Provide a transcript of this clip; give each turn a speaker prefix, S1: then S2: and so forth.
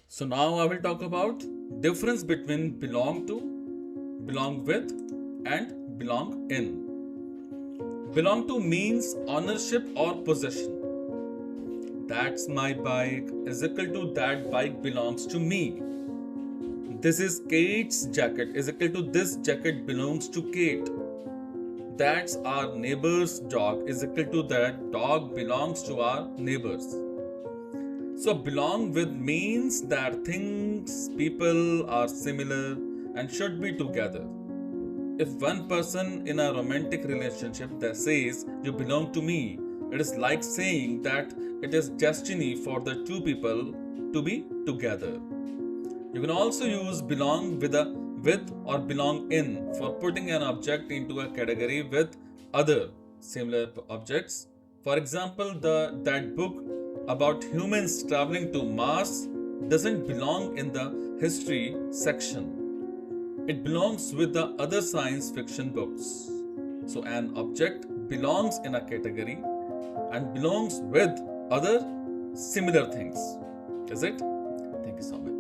S1: So now I will talk about difference between belong to, belong with, and belong in. Belong to means ownership or possession. That's my bike is equal to that bike belongs to me. This is Kate's jacket is equal to this jacket belongs to Kate. That's our neighbor's dog is equal to that dog belongs to our neighbors. So belong with means that things, people are similar and should be together. If one person in a romantic relationship that says you belong to me, it is like saying that it is destiny for the two people to be together. You can also use belong with or belong in for putting an object into a category with other similar objects. For example, that book about humans traveling to Mars doesn't belong in the history section. It belongs with the other science fiction books. So an object belongs in a category and belongs with other similar things. Is it? Thank you so much.